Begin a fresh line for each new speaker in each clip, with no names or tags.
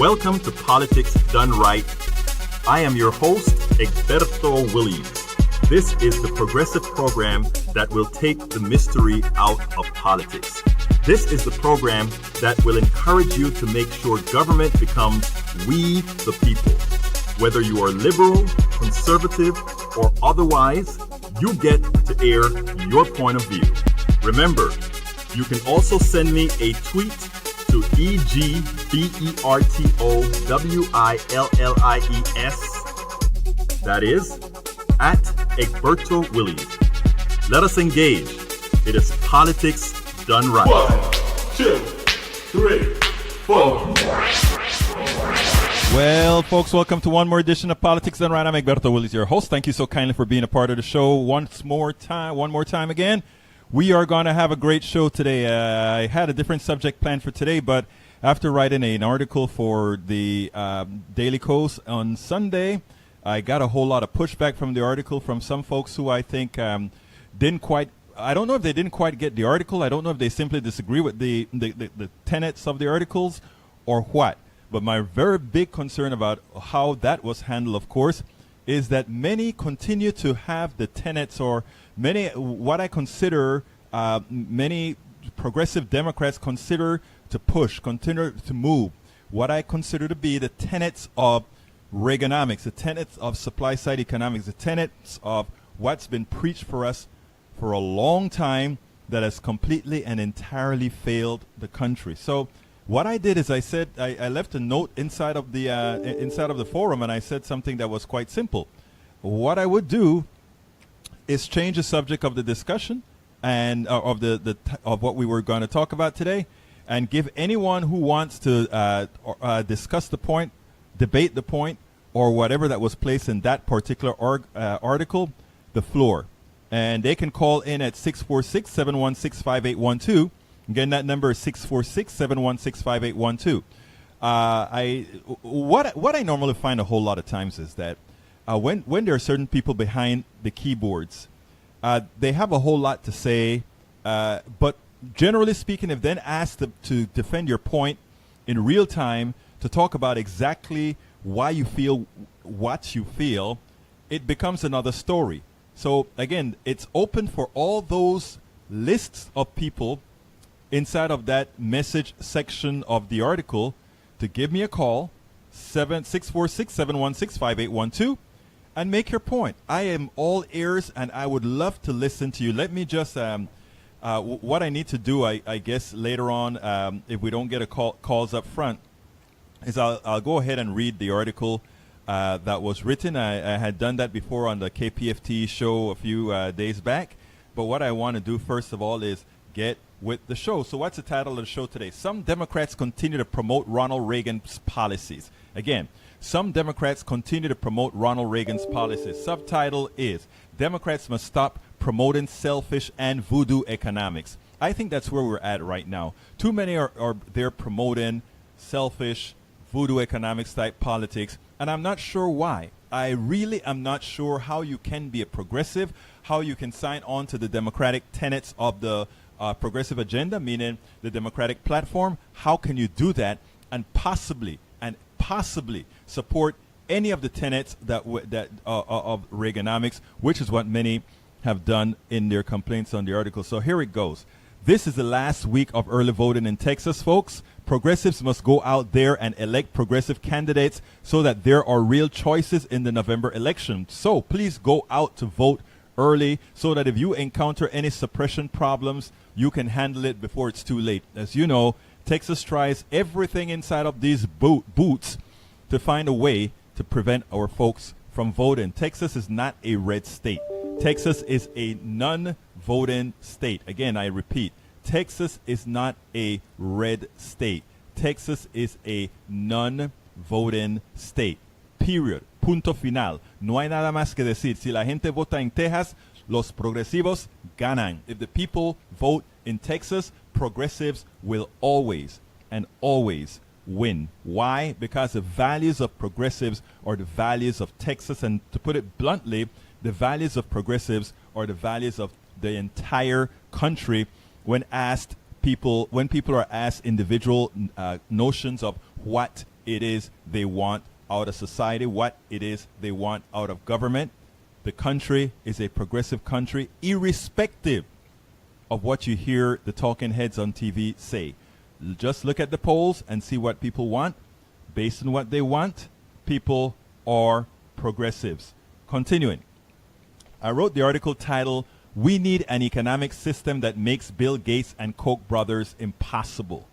Welcome to Politics Done Right. I am your host, Egberto Williams. This is the progressive program that will take the mystery out of politics. This is the program that will encourage you to make sure government becomes we the people. Whether you are liberal, conservative, or otherwise, you get to air your point of view. Remember, you can also send me a tweet to EGBERTOWILLIES. That is, at Egberto Williams. Let us engage. It is politics done right.
1, 2, 3, 4.
Well, folks, welcome to one more edition of Politics Done Right. I'm Egberto Williams, your host. Thank you so kindly for being a part of the show one more time again. We are going to have a great show today. I had a different subject planned for today, but after writing an article for the Daily Coast on Sunday, I got a whole lot of pushback from the article from some folks who I think didn't quite, I don't know if they didn't quite get the article. I don't know if they simply disagree with the tenets of the articles or what. But my very big concern about how that was handled, of course, is that many continue to have the tenets, or many, what I consider, many progressive Democrats consider to push, continue to move, what I consider to be the tenets of Reaganomics, the tenets of supply-side economics, the tenets of what's been preached for us for a long time that has completely and entirely failed the country. So what I did is I said I left a note inside of the forum, and I said something that was quite simple. What I would do is change the subject of the discussion and of what we were going to talk about today, and give anyone who wants to discuss the point, debate the point, or whatever that was placed in that particular article, the floor. And they can call in at 646-716-5812. Again, that number is 646-716-5812. What I normally find a whole lot of times is that when there are certain people behind the keyboards, they have a whole lot to say, but generally speaking, if then asked to defend your point in real time, to talk about exactly why you feel what you feel, it becomes another story. So again, it's open for all those lists of people inside of that message section of the article to give me a call, 646-716-5812, and make your point. I am all ears, and I would love to listen to you. Let me just, what I need to do, I guess, later on, if we don't get calls up front, is I'll go ahead and read the article that was written. I had done that before on the KPFT show a few days back. But what I want to do, first of all, is get with the show. So what's the title of the show today? Some Democrats continue to promote Ronald Reagan's policies. Again, some Democrats continue to promote Ronald Reagan's policies. Subtitle is, Democrats must stop promoting selfish and voodoo economics. I think that's where we're at right now. Too many are there promoting selfish, voodoo economics type politics, and I'm not sure why. I really am not sure how you can be a progressive, how you can sign on to the democratic tenets of the progressive agenda, meaning the Democratic platform. How can you do that and possibly support any of the tenets of Reaganomics, which is what many have done in their complaints on the article. So here it goes. This is the last week of early voting in Texas, folks. Progressives must go out there and elect progressive candidates so that there are real choices in the November election. So please go out to vote early so that if you encounter any suppression problems, you can handle it before it's too late. As you know, Texas tries everything inside of these boots to find a way to prevent our folks from voting. Texas is not a red state. Texas is a non-voting state. Again, I repeat, Texas is not a red state. Texas is a non-voting state. Period. Punto final. No hay nada más que decir. Si la gente vota en Texas, los progresivos ganan. If the people vote in Texas, progressives will always and always win. Why? Because the values of progressives are the values of Texas, and to put it bluntly, the values of progressives are the values of the entire country. When people are asked individual notions of what it is they want out of society, what it is they want out of government. The country is a progressive country, irrespective of what you hear the talking heads on TV say. Just look at the polls and see what people want. Based on what they want, people are progressives. Continuing, I wrote the article titled, "We Need an Economic System That Makes Bill Gates and Koch brothers Impossible,"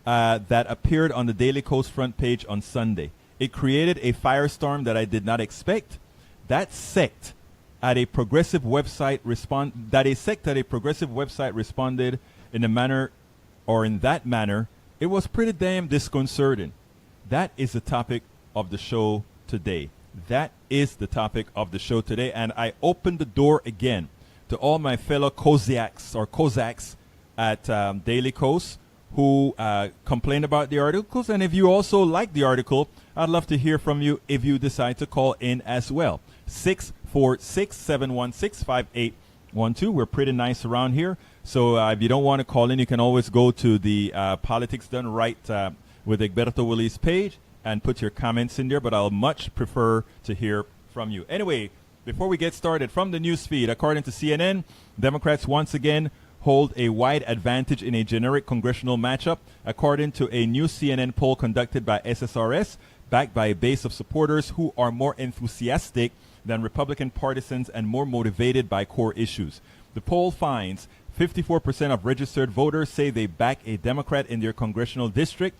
that appeared on the Daily Kos front page on Sunday. It created a firestorm that I did not expect. That sect at a progressive website responded in a manner, or in that manner, it was pretty damn disconcerting. That is the topic of the show today. That is the topic of the show today. And I opened the door again to all my fellow Cossacks at Daily Kos who complained about the articles. And if you also like the article, I'd love to hear from you if you decide to call in as well. 646-716-5812. We're pretty nice around here. So if you don't want to call in, you can always go to the Politics Done Right with Egberto Willis page and put your comments in there. But I'll much prefer to hear from you. Anyway, before we get started, from the news feed, according to CNN, Democrats once again hold a wide advantage in a generic congressional matchup. According to a new CNN poll conducted by SSRS, backed by a base of supporters who are more enthusiastic than Republican partisans and more motivated by core issues. The poll finds 54% of registered voters say they back a Democrat in their congressional district.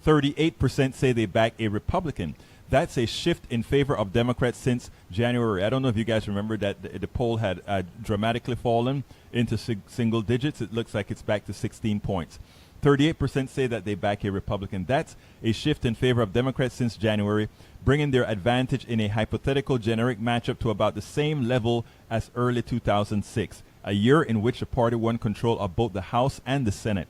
38% say they back a Republican. That's a shift in favor of Democrats since January. I don't know if you guys remember that the poll had dramatically fallen into single digits. It looks like it's back to 16 points. 38% say that they back a Republican. That's a shift in favor of Democrats since January, bringing their advantage in a hypothetical generic matchup to about the same level as early 2006, a year in which the party won control of both the House and the Senate.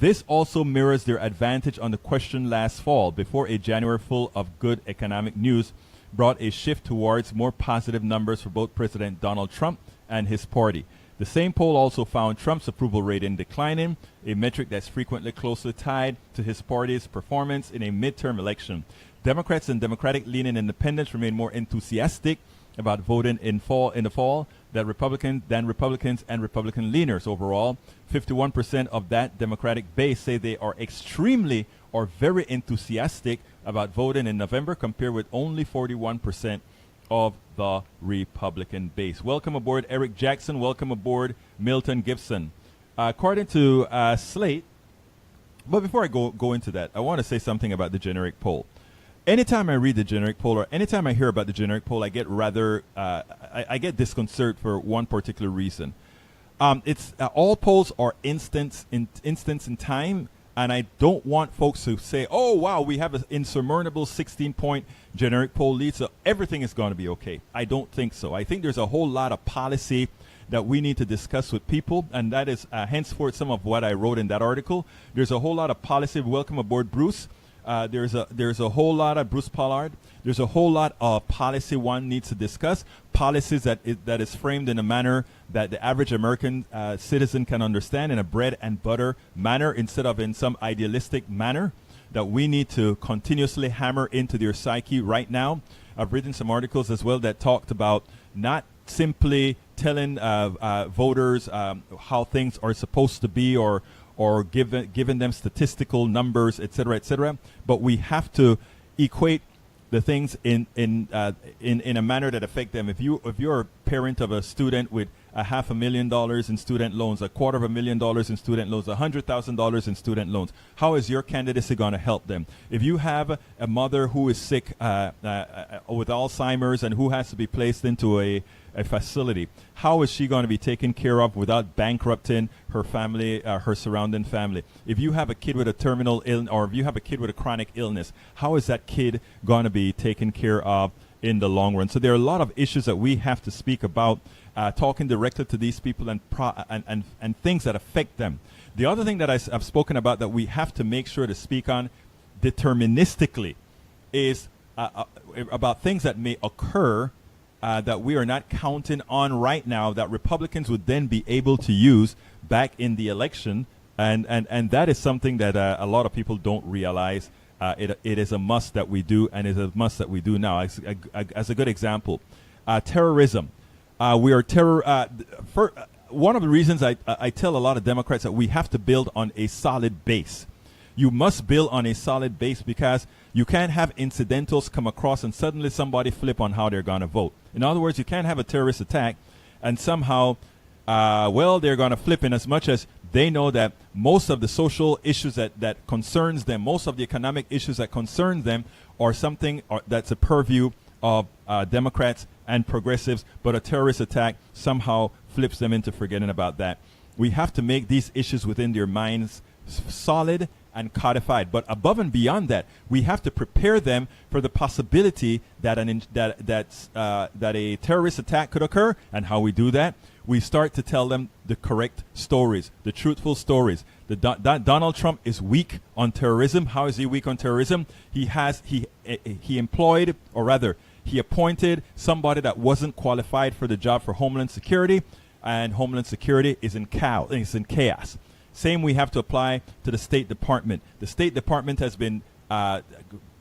This also mirrors their advantage on the question last fall, before a January full of good economic news brought a shift towards more positive numbers for both President Donald Trump and his party. The same poll also found Trump's approval rating declining, a metric that's frequently closely tied to his party's performance in a midterm election. Democrats and Democratic-leaning independents remain more enthusiastic about voting in the fall than Republicans and Republican leaners overall. 51% of that Democratic base say they are extremely or very enthusiastic about voting in November, compared with only 41% of the Republican base. Welcome aboard, Eric Jackson. Welcome aboard, Milton Gibson. According to Slate, but before I go into that, I want to say something about the generic poll. Anytime I read the generic poll, or anytime I hear about the generic poll, I get I get disconcerted for one particular reason. It's all polls are instants in time, and I don't want folks to say, "Oh wow, we have an insurmountable 16-point generic poll lead, so everything is going to be okay." I don't think so. I think there's a whole lot of policy that we need to discuss with people, and that is henceforth some of what I wrote in that article. There's a whole lot of policy. Welcome aboard, Bruce. There's a whole lot of Bruce Pollard. There's a whole lot of policy one needs to discuss. Policies that is framed in a manner that the average American citizen can understand, in a bread and butter manner, instead of in some idealistic manner that we need to continuously hammer into their psyche right now. I've written some articles as well that talked about not simply telling voters how things are supposed to be, or giving them statistical numbers, et cetera, but we have to equate the things in a manner that affect them. If you're a parent of a student with $500,000 in student loans, $250,000 in student loans, $100,000 in student loans, how is your candidacy going to help them? If you have a mother who is sick with Alzheimer's and who has to be placed into a facility, how is she going to be taken care of without bankrupting her family, her surrounding family? If you have a kid with a terminal illness, or if you have a kid with a chronic illness, how is that kid going to be taken care of in the long run? So there are a lot of issues that we have to speak about, talking directly to these people and things that affect them. The other thing that I've spoken about that we have to make sure to speak on deterministically is about things that may occur that we are not counting on right now, that Republicans would then be able to use back in the election. And that is something that a lot of people don't realize it is a must that we do, and it is a must that we do now. As a good example, terrorism. We are one of the reasons I tell a lot of Democrats that we have to build on a solid base. You must build on a solid base because you can't have incidentals come across and suddenly somebody flip on how they're going to vote. In other words, you can't have a terrorist attack and somehow, they're going to flip in as much as they know that most of the social issues that concerns them, most of the economic issues that concern them are something that's a purview of Democrats and progressives, but a terrorist attack somehow flips them into forgetting about that. We have to make these issues within their minds solid and codified. But above and beyond that, we have to prepare them for the possibility that that a terrorist attack could occur. And how we do that, we start to tell them the correct stories, the truthful stories. Donald Trump is weak on terrorism. How is he weak on terrorism? He employed, or rather, he appointed somebody that wasn't qualified for the job for Homeland Security, and Homeland Security is in chaos. Same we have to apply to the State Department. The State Department has been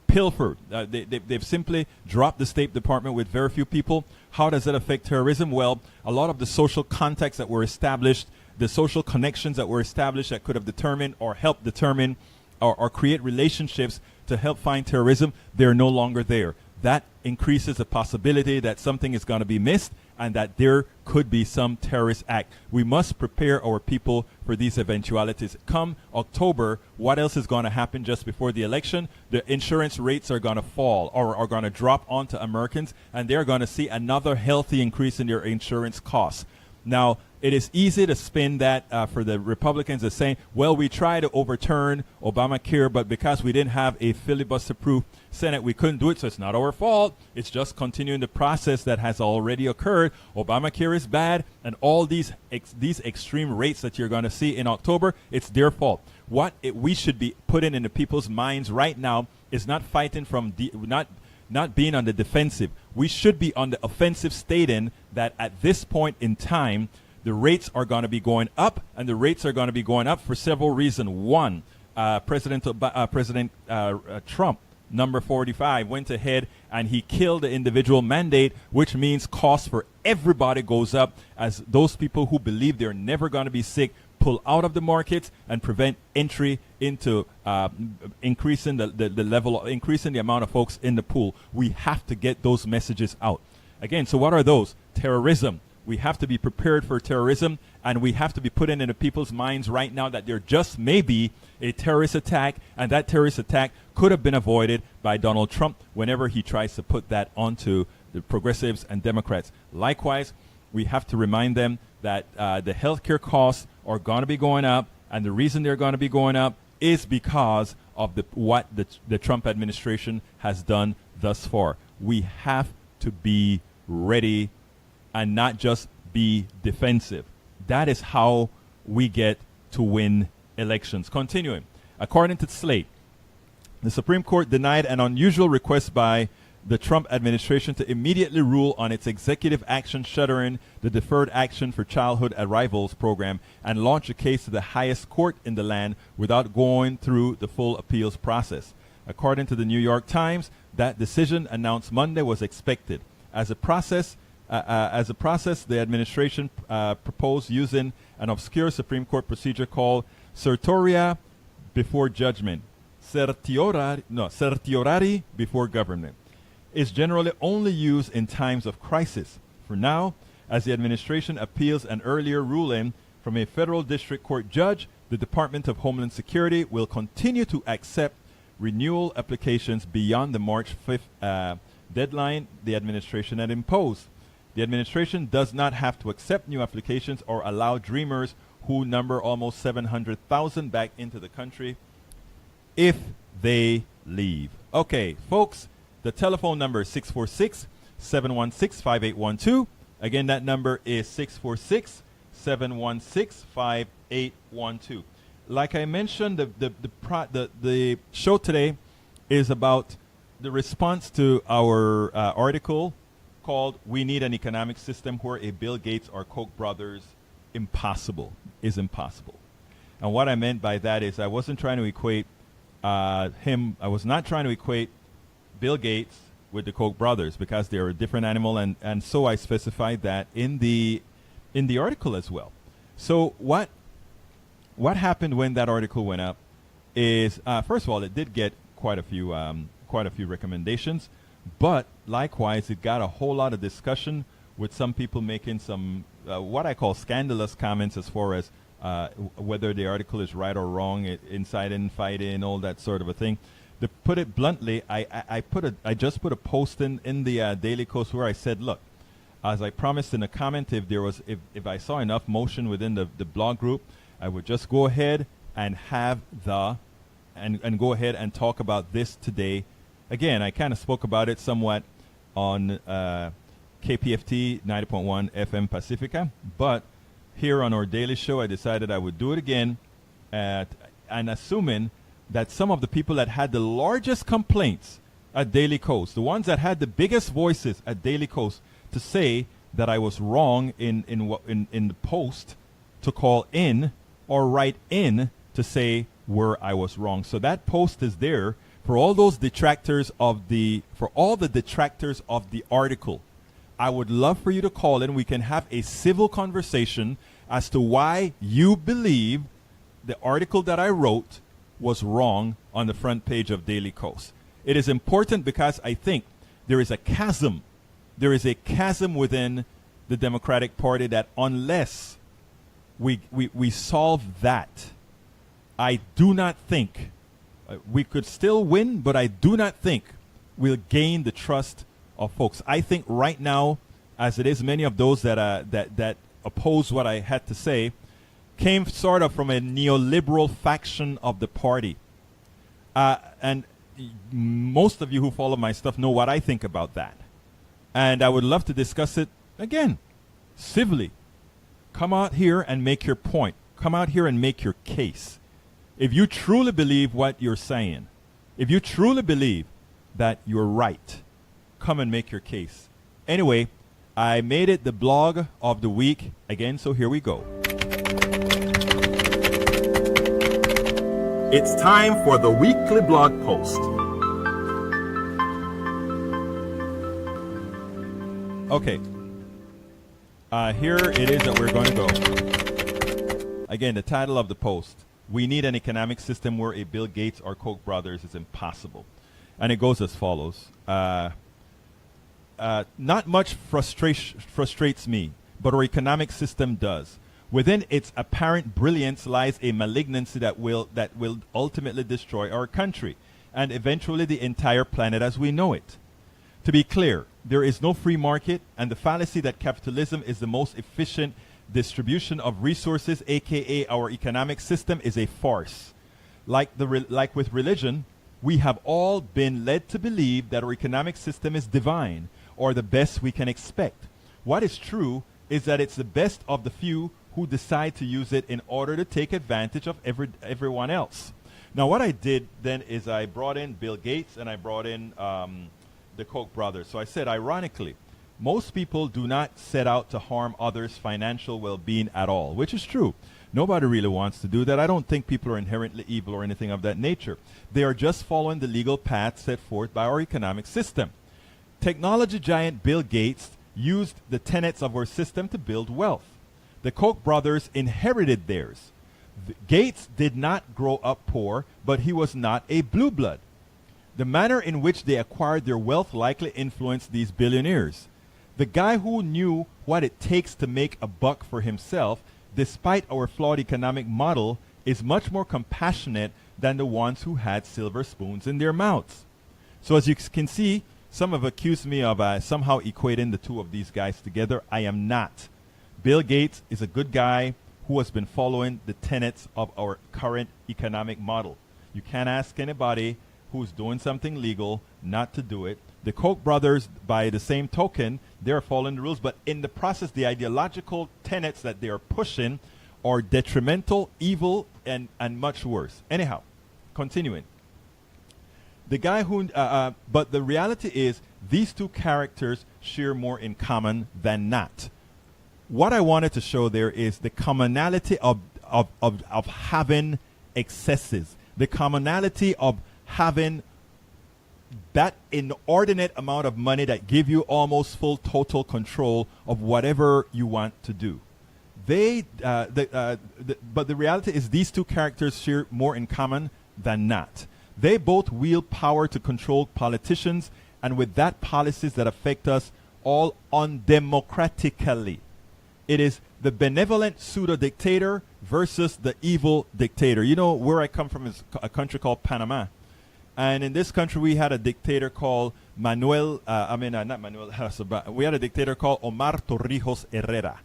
pilfered. They've simply dropped the State Department with very few people. How does that affect terrorism? Well, a lot of the social contacts that were established, the social connections that were established that could have determined or helped determine or create relationships to help find terrorism, they're no longer there. That increases the possibility that something is going to be missed and that there could be some terrorist act. We must prepare our people for these eventualities. Come October, what else is going to happen just before the election? The insurance rates are going to fall or are going to drop onto Americans, and they're going to see another healthy increase in their insurance costs. Now, it is easy to spin that for the Republicans as saying, well, we tried to overturn Obamacare, but because we didn't have a filibuster-proof Senate, we couldn't do it, so it's not our fault. It's just continuing the process that has already occurred. Obamacare is bad, and all these extreme rates that you're going to see in October, it's their fault. What we should be putting into people's minds right now is not fighting from not being on the defensive. We should be on the offensive, stating that at this point in time, the rates are going to be going up, and the rates are going to be going up for several reasons. One, President Trump, number 45, went ahead and he killed the individual mandate, which means cost for everybody goes up as those people who believe they're never going to be sick pull out of the markets and prevent entry into increasing the level, increasing the amount of folks in the pool. We have to get those messages out. Again, so what are those? Terrorism. We have to be prepared for terrorism, and we have to be putting into people's minds right now that there just may be a terrorist attack, and that terrorist attack could have been avoided by Donald Trump whenever he tries to put that onto the progressives and Democrats. Likewise, we have to remind them that the healthcare costs are going to be going up, and the reason they're going to be going up is because of what the Trump administration has done thus far. We have to be ready and not just be defensive. That is how we get to win elections. Continuing, according to Slate, the Supreme Court denied an unusual request by the Trump administration to immediately rule on its executive action shuttering the Deferred Action for Childhood Arrivals program and launch a case to the highest court in the land without going through the full appeals process. According to the New York Times, that decision announced Monday was expected. As a process, the administration proposed using an obscure Supreme Court procedure called certioria before judgment, certiorari before government. Is generally only used in times of crisis. For now, as the administration appeals an earlier ruling from a federal district court judge, the Department of Homeland Security will continue to accept renewal applications beyond the March 5th deadline the administration had imposed. The administration does not have to accept new applications or allow dreamers who number almost 700,000 back into the country if they leave. Okay, folks, the telephone number is 646-716-5812. Again, that number is 646-716-5812. Like I mentioned, the show today is about the response to our article called "We Need an Economic System Where a Bill Gates or Koch brothers is impossible." And what I meant by that is I wasn't trying to equate I was not trying to equate Bill Gates with the Koch brothers because they're a different animal, and so I specified that in the article as well. So what happened when that article went up is, first of all, it did get quite a few recommendations, but likewise it got a whole lot of discussion with some people making some what I call scandalous comments as far as whether the article is right or wrong, inside and fighting, all that sort of a thing. To put it bluntly, I just put a post in the Daily Kos where I said, look, as I promised in a comment, if I saw enough motion within the blog group, I would just go ahead and have and go ahead and talk about this today. Again, I kind of spoke about it somewhat on KPFT 90.1 FM Pacifica, but here on our daily show, I decided I would do it again, and assuming that some of the people that had the largest complaints at Daily Kos, the ones that had the biggest voices at Daily Kos, to say that I was wrong in the post, to call in or write in to say where I was wrong. So that post is there for all those detractors of the article. I would love for you to call in. We can have a civil conversation as to why you believe the article that I wrote was wrong on the front page of Daily Kos. It is important because I think there is a chasm. There is a chasm within the Democratic Party that unless we solve that, I do not think we could still win, but I do not think we'll gain the trust of folks. I think right now, as it is, many of those that oppose what I had to say came sort of from a neoliberal faction of the party. And most of you who follow my stuff know what I think about that. And I would love to discuss it again, civilly. Come out here and make your point. Come out here and make your case. If you truly believe what you're saying, if you truly believe that you're right, come and make your case. Anyway, I made it the blog of the week again, so here we go.
It's time for the weekly blog post.
Okay. Here it is that we're going to go. Again, the title of the post: we need an economic system where a Bill Gates or Koch brothers is impossible. And it goes as follows. Not much frustrates me, but our economic system does. Within its apparent brilliance lies a malignancy that will ultimately destroy our country and eventually the entire planet as we know it. To be clear, there is no free market, and the fallacy that capitalism is the most efficient distribution of resources, aka our economic system, is a farce. Like with religion, we have all been led to believe that our economic system is divine, or the best we can expect. What is true is that it's the best of the few who decide to use it in order to take advantage of everyone else. Now, what I did then is I brought in Bill Gates and I brought in the Koch brothers. So I said, ironically, most people do not set out to harm others' financial well-being at all, which is true. Nobody really wants to do that. I don't think people are inherently evil or anything of that nature. They are just following the legal path set forth by our economic system. Technology giant Bill Gates used the tenets of our system to build wealth. The Koch brothers inherited theirs. Gates did not grow up poor, but he was not a blue blood. The manner in which they acquired their wealth likely influenced these billionaires. The guy who knew what it takes to make a buck for himself, despite our flawed economic model, is much more compassionate than the ones who had silver spoons in their mouths. So as you can see, some have accused me of somehow equating the two of these guys together. I am not. Bill Gates is a good guy who has been following the tenets of our current economic model. You can't ask anybody who's doing something legal not to do it. The Koch brothers, by the same token, they're following the rules, but in the process, the ideological tenets that they are pushing are detrimental, evil, and much worse. Anyhow, continuing. The guy who, but the reality is, these two characters share more in common than not. What I wanted to show there is the commonality of having excesses, The commonality of having that inordinate amount of money that give you almost full total control of whatever you want to do. But the reality is these two characters share more in common than not. They both wield power to control politicians, and with that, policies that affect us all undemocratically. It is the benevolent pseudo-dictator versus the evil dictator. You know, where I come from is a country called Panama. And in this country, we had a dictator called not Manuel, we had a dictator called Omar Torrijos Herrera.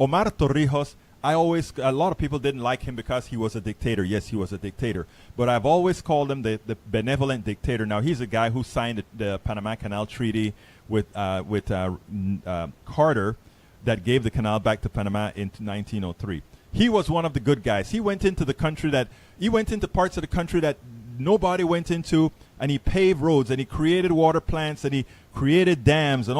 Omar Torrijos, a lot of people didn't like him because he was a dictator. Yes, he was a dictator. But I've always called him the benevolent dictator. Now, he's a guy who signed the Panama Canal Treaty with Carter that gave the canal back to Panama in 1903. He was one of the good guys. He went into parts of the country that nobody went into, and he paved roads, and he created water plants, and he created dams, and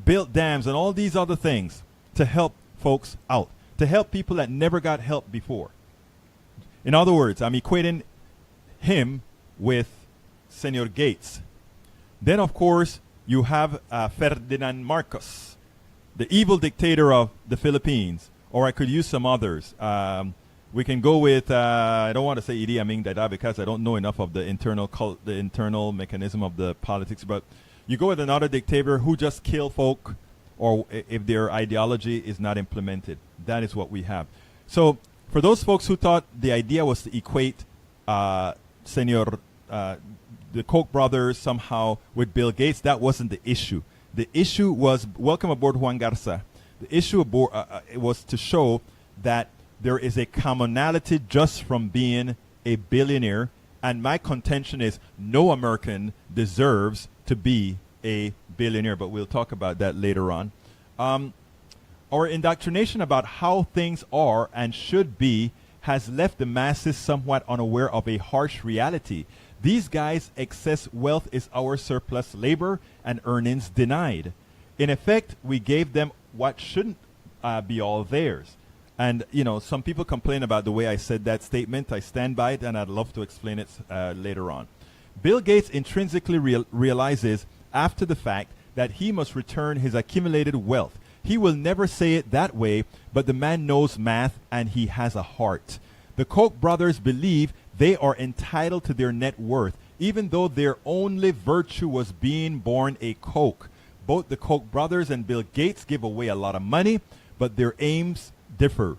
built dams, and all these other things to help folks out, to help people that never got help before. In other words, I'm equating him with Senor Gates. Then, of course, you have Ferdinand Marcos, the evil dictator of the Philippines, or I could use some others. We can go with, I don't want to say Idi Amin Dada because I don't know enough of the internal mechanism of the politics, but you go with another dictator who just kill folk, or if their ideology is not implemented. That is what we have. So for those folks who thought the idea was to equate the Koch brothers somehow with Bill Gates, that wasn't the issue. The issue was, welcome aboard Juan Garza. The issue was to show that there is a commonality just from being a billionaire, and my contention is no American deserves to be a billionaire, but we'll talk about that later on. Our indoctrination about how things are and should be has left the masses somewhat unaware of a harsh reality. These guys' excess wealth is our surplus labor and earnings denied. In effect, we gave them what shouldn't be all theirs. And, you know, some people complain about the way I said that statement. I stand by it, and I'd love to explain it later on. Bill Gates intrinsically realizes after the fact that he must return his accumulated wealth. He will never say it that way, but the man knows math and he has a heart. The Koch brothers believe they are entitled to their net worth, even though their only virtue was being born a Koch. Both the Koch brothers and Bill Gates give away a lot of money, but their aims differ.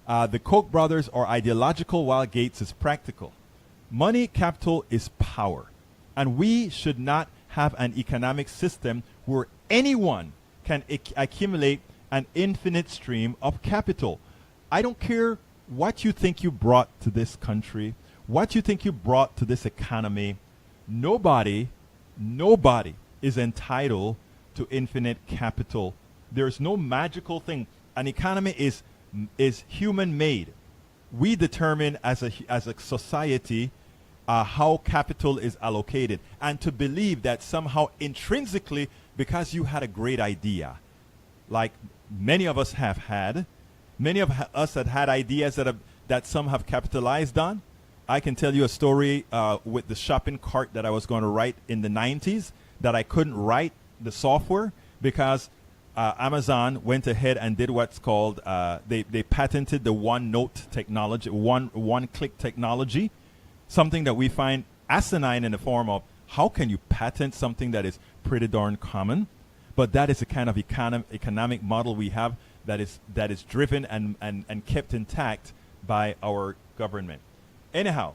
The Koch brothers are ideological while Gates is practical. Money capital is power, and we should not have an economic system where anyone can accumulate an infinite stream of capital. I don't care what you think you brought to this country, what you think you brought to this economy. Nobody is entitled to infinite capital. There's no magical thing. An economy is human made. We determine as a society how capital is allocated, and to believe that somehow intrinsically, because you had a great idea, like many of us have had, many of us had ideas that some have capitalized on. I can tell you a story with the shopping cart that I was going to write in the 90s that I couldn't write the software because Amazon went ahead and did what's called, they patented the one-note technology, one-click technology, something that we find asinine in the form of, how can you patent something that is pretty darn common? But that is a kind of economic model we have that is driven and kept intact by our government. Anyhow,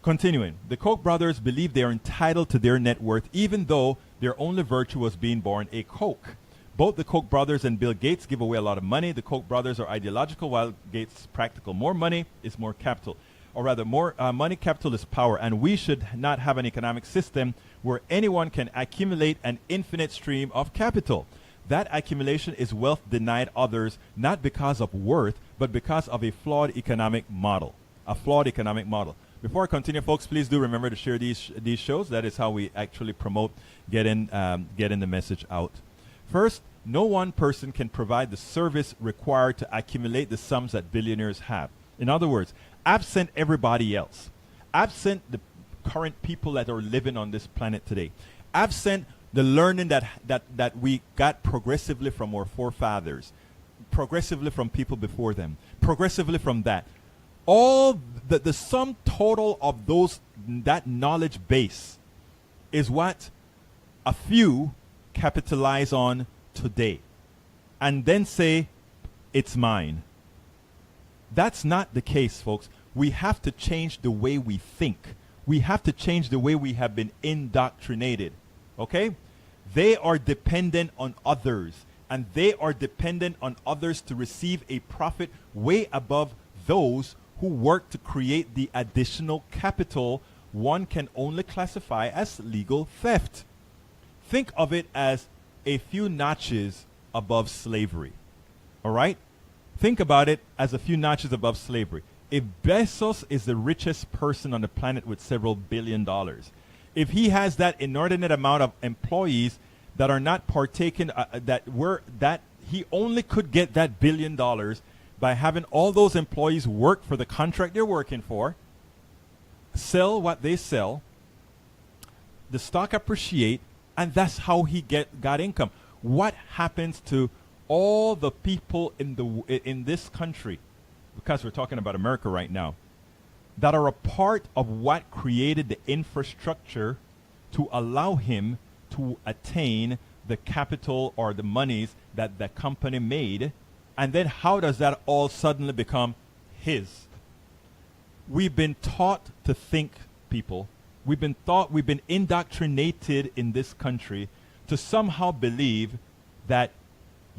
continuing, the Koch brothers believe they are entitled to their net worth, even though their only virtue was being born a Koch. Both the Koch brothers and Bill Gates give away a lot of money. The Koch brothers are ideological while Gates is practical. More money is more capital. Or rather, more money capital is power. And we should not have an economic system where anyone can accumulate an infinite stream of capital. That accumulation is wealth denied others, not because of worth, but because of a flawed economic model. A flawed economic model. Before I continue, folks, please do remember to share these shows. That is how we actually promote getting the message out. First, no one person can provide the service required to accumulate the sums that billionaires have. In other words, absent everybody else, absent the current people that are living on this planet today, absent the learning that we got progressively from our forefathers, progressively from people before them, progressively from that. All the sum total of that knowledge base is what a few capitalize on today and then say, it's mine. That's not the case, folks. We have to change the way we think. We have to change the way we have been indoctrinated. Okay? They are dependent on others, and they are dependent on others to receive a profit way above those who work to create the additional capital one can only classify as legal theft. Think of it as a few notches above slavery. All right? Think about it as a few notches above slavery. If Bezos is the richest person on the planet with several $billion, if he has that inordinate amount of employees that are not partaking, that he only could get that $1 billion by having all those employees work for the contract they're working for, sell what they sell, the stock appreciate, and that's how he got income. What happens to all the people in this country, because we're talking about America right now, that are a part of what created the infrastructure to allow him to attain the capital or the monies that the company made? And then how does that all suddenly become his? We've been taught to think, people. We've been indoctrinated in this country to somehow believe that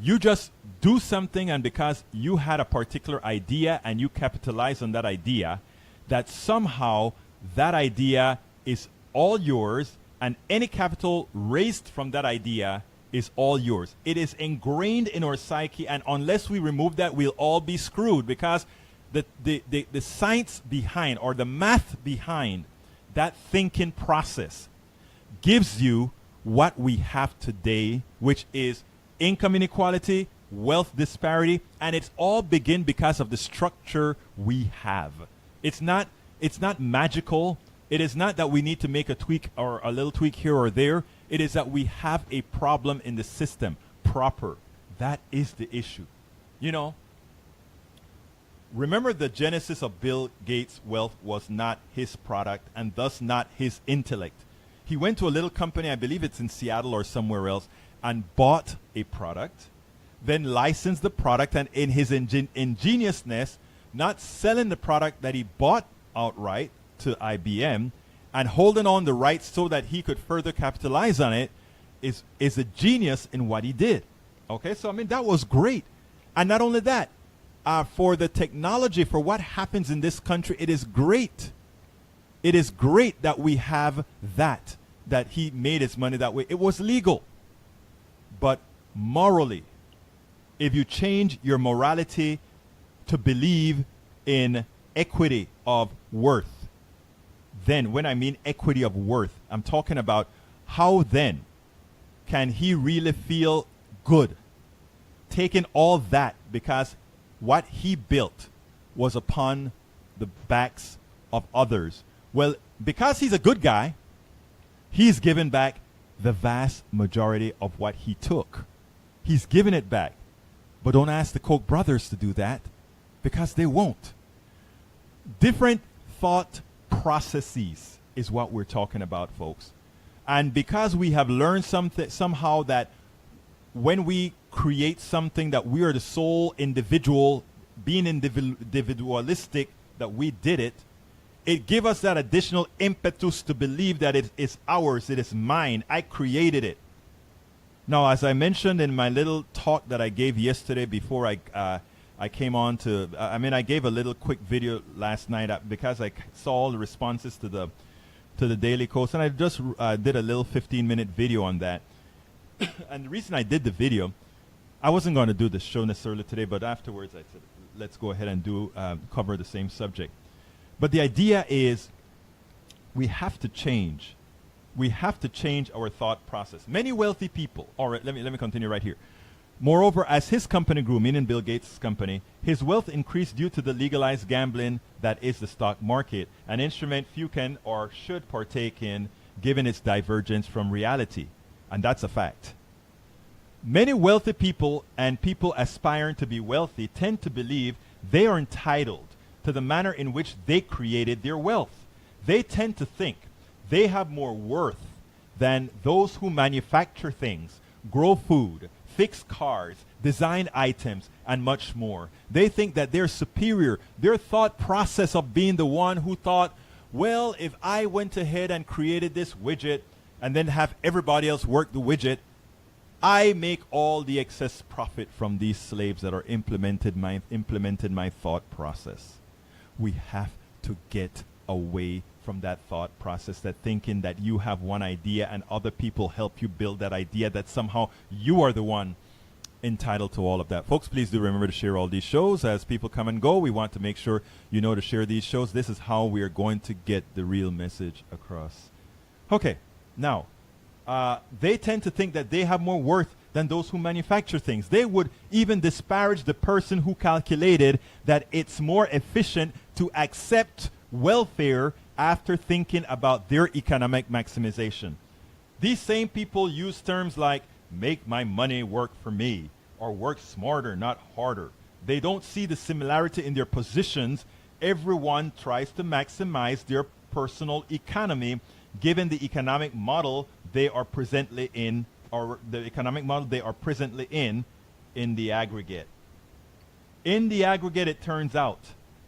you just do something, and because you had a particular idea and you capitalize on that idea, that somehow that idea is all yours, and any capital raised from that idea is all yours. It is ingrained in our psyche, and unless we remove that, we'll all be screwed, because the science behind, or the math behind that thinking process gives you what we have today, which is income inequality, wealth disparity, and it's all begin because of the structure we have. It's not magical. It is not that we need to make a tweak or a little tweak here or there. It is that we have a problem in the system proper. That is the issue. You know, remember, the genesis of Bill Gates' wealth was not his product, and thus not his intellect. He went to a little company, I believe it's in Seattle or somewhere else, and bought a product, then licensed the product, and in his ingeniousness, not selling the product that he bought outright to IBM and holding on the rights so that he could further capitalize on it, is a genius in what he did. Okay, so I mean, that was great. And not only that, for the technology, for what happens in this country, it is great. It is great that we have that he made his money that way. It was legal. But morally, if you change your morality to believe in equity of worth, then when I mean equity of worth, I'm talking about how then can he really feel good taking all that, because what he built was upon the backs of others. Well, because he's a good guy, he's given back the vast majority of what he took. He's given it back. But don't ask the Koch brothers to do that, because they won't. Different thought processes is what we're talking about, folks. And because we have learned somehow that when we create something, that we are the sole individual, being individualistic, that we did it, it gives us that additional impetus to believe that it is ours, it is mine, I created it. Now, as I mentioned in my little talk that I gave yesterday before I came on to, I gave a little quick video last night because I saw all the responses to the Daily Kos, and I just did a little 15-minute video on that. And the reason I did the video, I wasn't going to do the show necessarily today, but afterwards I said, let's go ahead and cover the same subject. But the idea is we have to change. We have to change our thought process. Many wealthy people, all right, let me continue right here. Moreover, as his company grew, meaning Bill Gates' company, his wealth increased due to the legalized gambling that is the stock market, an instrument few can or should partake in given its divergence from reality. And that's a fact. Many wealthy people and people aspiring to be wealthy tend to believe they are entitled to the manner in which they created their wealth. They tend to think they have more worth than those who manufacture things, grow food, fix cars, design items, and much more. They think that they're superior. Their thought process of being the one who thought, well, if I went ahead and created this widget and then have everybody else work the widget, I make all the excess profit from these slaves that are implemented my thought process. We have to get away from that thought process, that thinking that you have one idea and other people help you build that idea, that somehow you are the one entitled to all of that. Folks, please do remember to share all these shows. As people come and go, we want to make sure you know to share these shows. This is how we are going to get the real message across. Okay, now, they tend to think that they have more worth than those who manufacture things. They would even disparage the person who calculated that it's more efficient to accept welfare after thinking about their economic maximization. These same people use terms like make my money work for me or work smarter, not harder. They don't see the similarity in their positions. Everyone tries to maximize their personal economy given the economic model they are presently in, or the economic model they are presently in the aggregate. In the aggregate, it turns out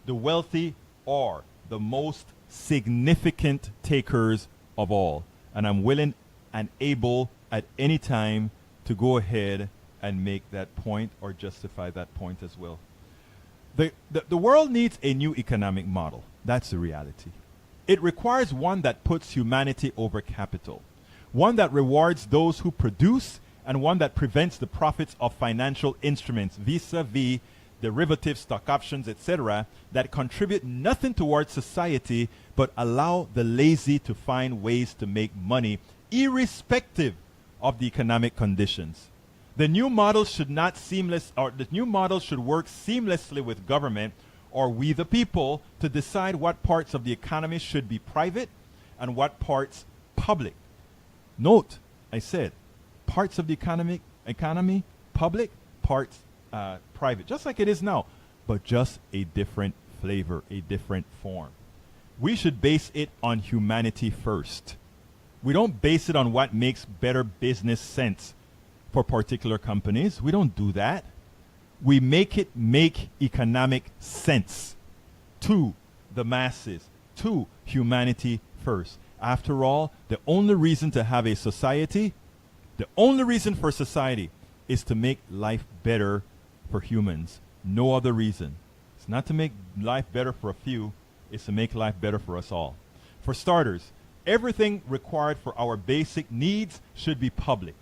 the wealthy are the most significant takers of all. And I'm willing and able at any time to go ahead and make that point or justify that point as well. The world needs a new economic model. That's the reality. It requires one that puts humanity over capital, one that rewards those who produce, and one that prevents the profits of financial instruments vis-a-vis derivatives, stock options, etc., that contribute nothing towards society but allow the lazy to find ways to make money irrespective of the economic conditions. The new model should work seamlessly with government or we the people to decide what parts of the economy should be private and what parts public. Note, I said parts of the economy public, parts private, just like it is now, but just a different flavor, a different form. We should base it on humanity first. We don't base it on what makes better business sense for particular companies. We don't do that. We make it make economic sense to the masses, to humanity first. After all, the only reason to have a society, the only reason for society is to make life better for humans. No other reason. It's not to make life better for a few, it's to make life better for us all. For starters, everything required for our basic needs should be public.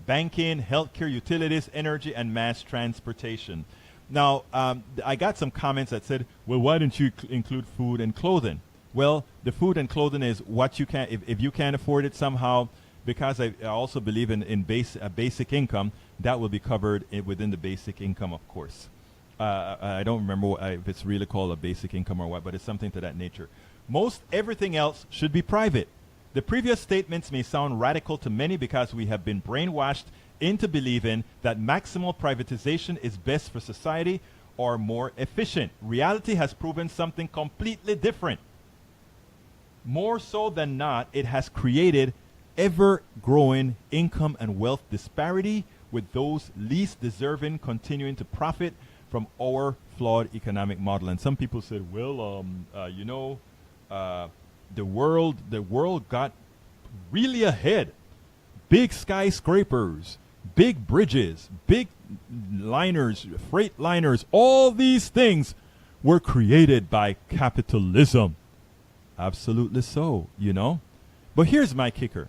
Banking, healthcare, utilities, energy, and mass transportation. Now, I got some comments that said, well, why didn't you include food and clothing? Well, the food and clothing is what you can, if you can't afford it somehow, because I also believe in basic income, that will be covered within the basic income, of course. I don't remember if it's really called a basic income or what, but it's something to that nature. Most everything else should be private. The previous statements may sound radical to many because we have been brainwashed into believing that maximal privatization is best for society or more efficient. Reality has proven something completely different. More so than not, it has created ever-growing income and wealth disparity, with those least deserving continuing to profit from our flawed economic model. And some people said, well, the world got really ahead. Big skyscrapers, big bridges, big liners, freight liners, all these things were created by capitalism. Absolutely so, you know. But here's my kicker.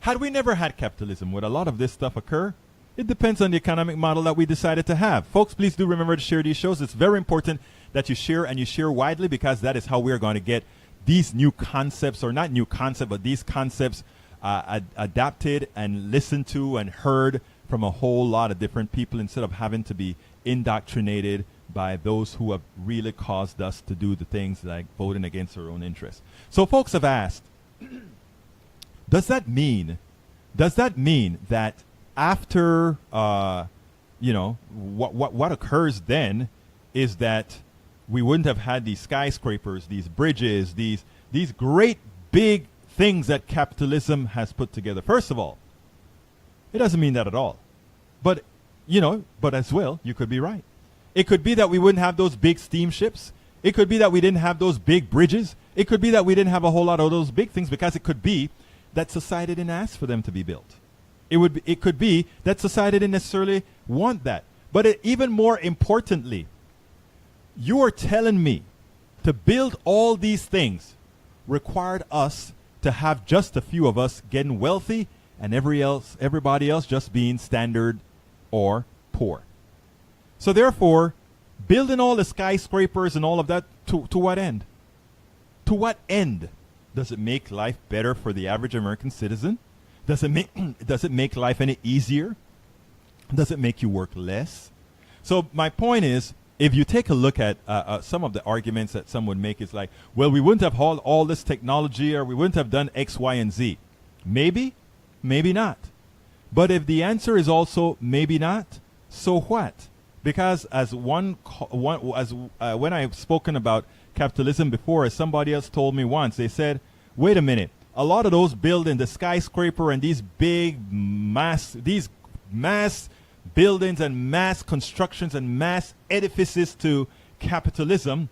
Had we never had capitalism, would a lot of this stuff occur? It depends on the economic model that we decided to have. Folks, please do remember to share these shows. It's very important that you share, and you share widely, because that is how we're going to get these new concepts, or not new concept, but these concepts adapted and listened to and heard from a whole lot of different people instead of having to be indoctrinated by those who have really caused us to do the things like voting against our own interests. So folks have asked, does that mean that after, what occurs then is that we wouldn't have had these skyscrapers, these bridges, these great big things that capitalism has put together? First of all, it doesn't mean that at all. But, but as well, you could be right. It could be that we wouldn't have those big steamships. It could be that we didn't have those big bridges. It could be that we didn't have a whole lot of those big things because it could be that society didn't ask for them to be built. It could be that society didn't necessarily want that. But even more importantly, you are telling me to build all these things required us to have just a few of us getting wealthy and everybody else just being standard or poor. So therefore, building all the skyscrapers and all of that, to what end? To what end? Does it make life better for the average American citizen? Does it make life any easier? Does it make you work less? So my point is, if you take a look at some of the arguments that some would make, is like, well, we wouldn't have all this technology, or we wouldn't have done X, Y, and Z. Maybe, maybe not. But if the answer is also maybe not, so what? Because as when I've spoken about capitalism before, as somebody else told me once, they said, wait a minute, a lot of those buildings, the skyscraper and these mass buildings and mass constructions and mass edifices to capitalism,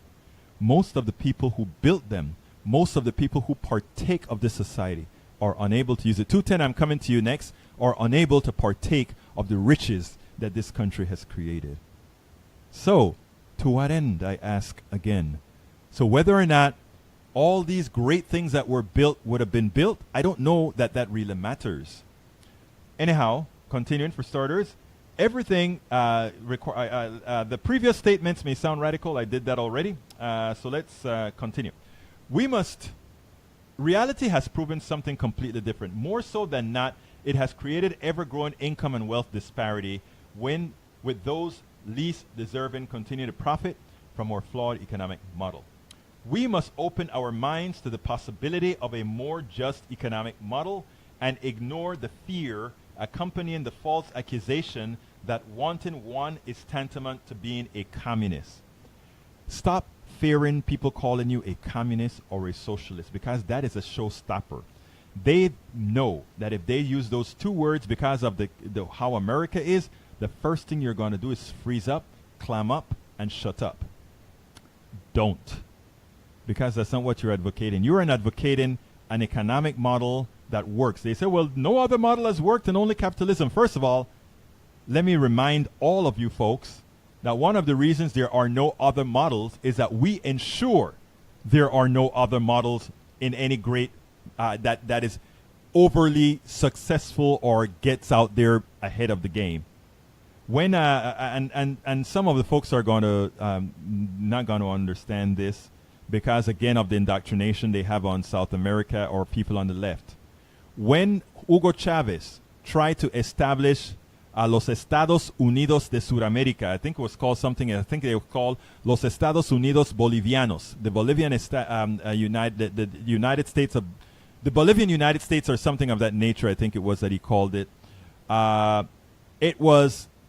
most of the people who built them, most of the people who partake of this society are unable to use it. 210, I'm coming to you next, are unable to partake of the riches that this country has created. So, to what end, I ask again? So whether or not all these great things that were built would have been built, I don't know that really matters. Anyhow, continuing for starters, everything, the previous statements may sound radical. I did that already. So let's continue. Reality has proven something completely different. More so than not, it has created ever-growing income and wealth disparity with those least deserving continue to profit from our flawed economic model. We must open our minds to the possibility of a more just economic model and ignore the fear accompanying the false accusation that wanting one is tantamount to being a communist. Stop fearing people calling you a communist or a socialist, because that is a showstopper. They know that if they use those two words because of how America is, the first thing you're going to do is freeze up, clam up, and shut up. Don't. Because that's not what you're advocating. You're advocating an economic model that works. They say, well, no other model has worked and only capitalism. First of all, let me remind all of you folks that one of the reasons there are no other models is that we ensure there are no other models in any great that is overly successful or gets out there ahead of the game. When and some of the folks are going to not going to understand this because, again, of the indoctrination they have on South America or people on the left. When Hugo Chavez tried to establish Los Estados Unidos de Sudamérica, I think it was called something, I think they were called Los Estados Unidos Bolivianos, the Bolivian the United States of, the Bolivian United States or something of that nature, I think it was that he called it.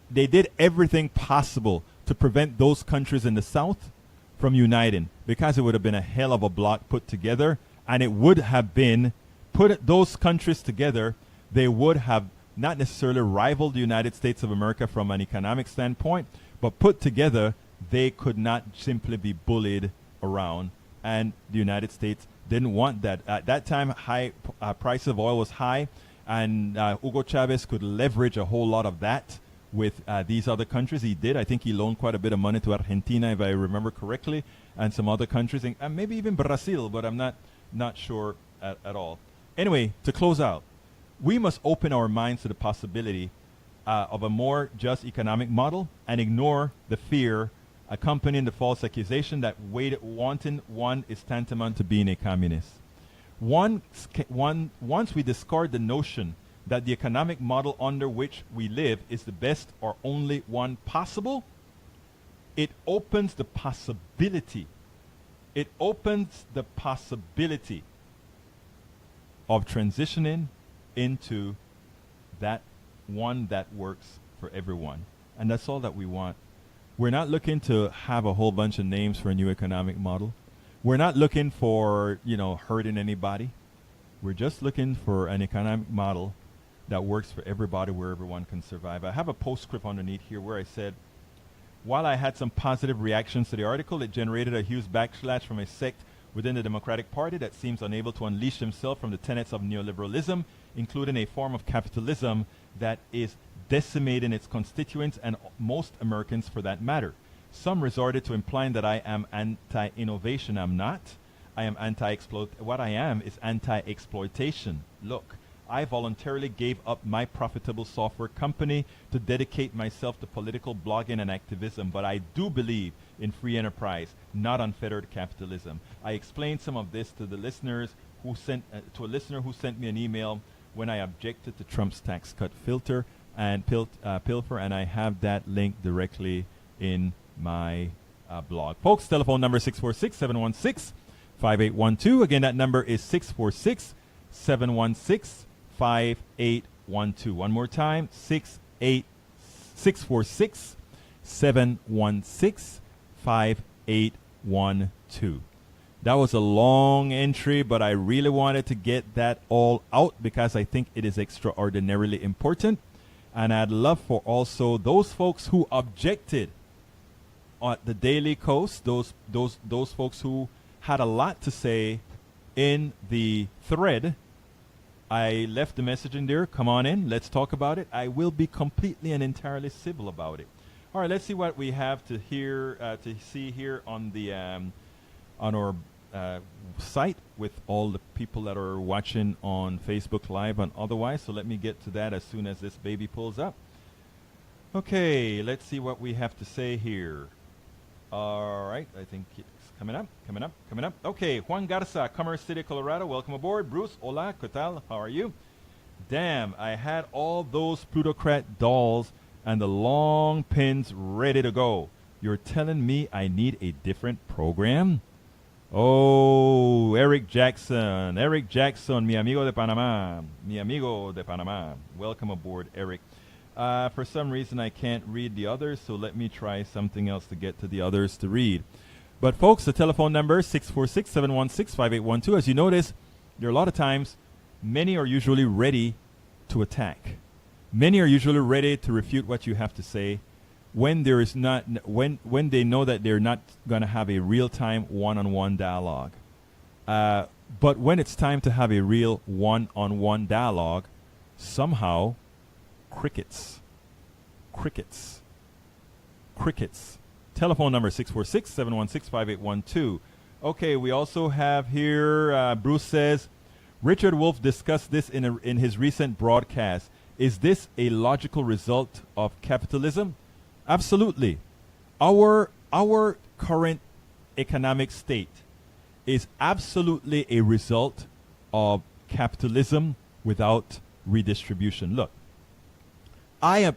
They did everything possible to prevent those countries in the South from uniting, because it would have been a hell of a block put together, and it would have been, put those countries together, they would have not necessarily rivaled the United States of America from an economic standpoint, but put together, they could not simply be bullied around, and the United States didn't want that. At that time, price of oil was high, and Hugo Chavez could leverage a whole lot of that with these other countries. He did. I think he loaned quite a bit of money to Argentina, if I remember correctly, and some other countries, and maybe even Brazil, but I'm not sure at all. Anyway, to close out, we must open our minds to the possibility of a more just economic model and ignore the fear accompanying the false accusation that wanting one is tantamount to being a communist. Once we discard the notion that the economic model under which we live is the best or only one possible, it opens the possibility. It opens the possibility of transitioning into that one that works for everyone. And that's all that we want. We're not looking to have a whole bunch of names for a new economic model. We're not looking for, hurting anybody. We're just looking for an economic model that works for everybody, where everyone can survive. I have a postscript underneath here where I said, while I had some positive reactions to the article, it generated a huge backlash from a sect within the Democratic Party that seems unable to unleash themselves from the tenets of neoliberalism, including a form of capitalism that is decimating its constituents and most Americans for that matter. Some resorted to implying that I am anti-innovation. I'm not. I am what I am is anti-exploitation. Look, I voluntarily gave up my profitable software company to dedicate myself to political blogging and activism, but I do believe in free enterprise, not unfettered capitalism. I explained some of this to the listeners who sent to a listener who sent me an email when I objected to Trump's tax cut pilfer, and I have that link directly in my blog. Folks, telephone number 646-716-5812. Again, that number is 646-716-5812. One more time, 646-716-5812. That was a long entry, but I really wanted to get that all out because I think it is extraordinarily important. And I'd love for also those folks who objected at the Daily Coast, those folks who had a lot to say in the thread. I left the message in there. Come on in. Let's talk about it. I will be completely and entirely civil about it. All right. Let's see what we have to see here on the on our site with all the people that are watching on Facebook Live and otherwise. So let me get to that as soon as this baby pulls up. Okay. Let's see what we have to say here. All right. I think it's coming up. Okay, Juan Garza, Commerce City, Colorado. Welcome aboard. Bruce, hola, ¿qué tal? How are you? Damn, I had all those plutocrat dolls and the long pins ready to go. You're telling me I need a different program? Oh, Eric Jackson, mi amigo de Panama. Welcome aboard, Eric. For some reason, I can't read the others, so let me try something else to get to the others to read. But folks, the telephone number is 646-716-5812. As you notice, there are a lot of times, many are usually ready to attack. Many are usually ready to refute what you have to say when there is not, when they know that they're not going to have a real-time one-on-one dialogue. But when it's time to have a real one-on-one dialogue, somehow, crickets. Telephone number 646-716-5812. Okay, we also have here, Bruce says, Richard Wolff discussed this in his recent broadcast. Is this a logical result of capitalism? Absolutely. Our current economic state is absolutely a result of capitalism without redistribution. Look, I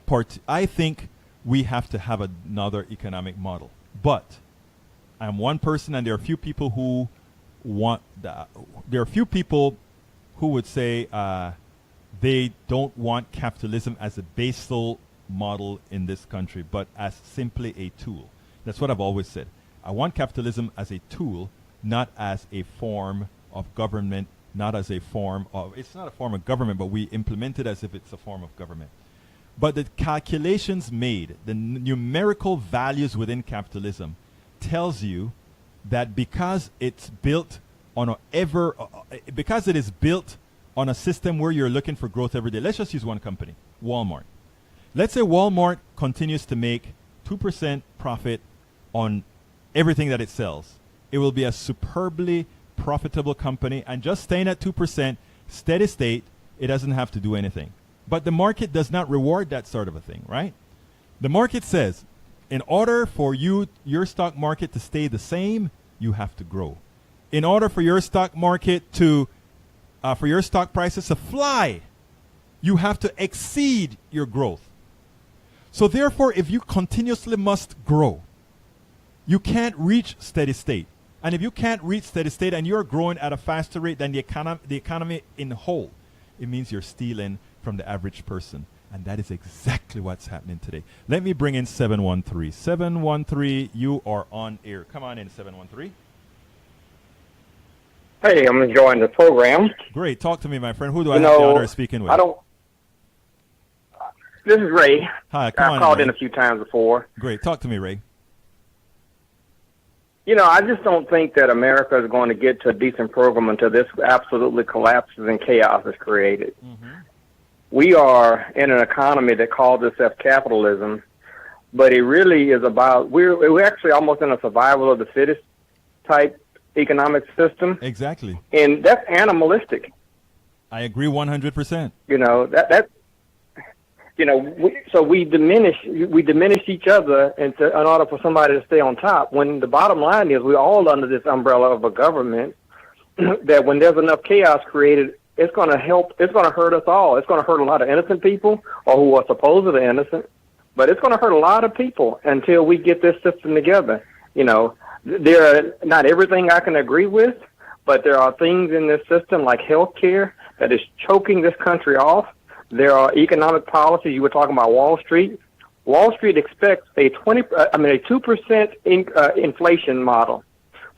think we have to have another economic model. But I'm one person, and there are a few people who would say they don't want capitalism as a basal model in this country, but as simply a tool. That's what I've always said. I want capitalism as a tool, not as a form of government, it's not a form of government, but we implement it as if it's a form of government. But the calculations made, the numerical values within capitalism tells you that because it's built on because it is built on a system where you're looking for growth every day. Let's just use one company, Walmart. Let's say Walmart continues to make 2% profit on everything that it sells. It will be a superbly profitable company, and just staying at 2%, steady state, it doesn't have to do anything. But the market does not reward that sort of a thing, right? The market says, in order for your stock market to stay the same, you have to grow. In order for your stock market for your stock prices to fly, You have to exceed your growth. So therefore, if you continuously must grow, you can't reach steady state. And if you can't reach steady state and you're growing at a faster rate than the economy in whole, it means you're stealing from the average person. And that is exactly what's happening today. Let me bring in 713. 713, you are on air. Come on in, 713.
Hey, I'm enjoying the program.
Great. Talk to me, my friend. Who do I have the honor of speaking with?
This is Ray.
Hi, come on.
I've called
Ray.
in a few times before.
Great. Talk to me, Ray.
I just don't think that America is going to get to a decent program until this absolutely collapses and chaos is created. Mm-hmm. We are in an economy that calls itself capitalism, but it really is about, we're actually almost in a survival of the fittest type economic system.
Exactly.
And that's animalistic.
I agree 100%.
So we diminish each other in order for somebody to stay on top. When the bottom line is we're all under this umbrella of a government that when there's enough chaos created, it's going to hurt us all. It's going to hurt a lot of innocent people or who are supposedly innocent, but it's going to hurt a lot of people until we get this system together. There are not everything I can agree with, but there are things in this system like health care that is choking this country off. There are economic policies. You were talking about Wall Street. Wall Street expects a 2% inflation model.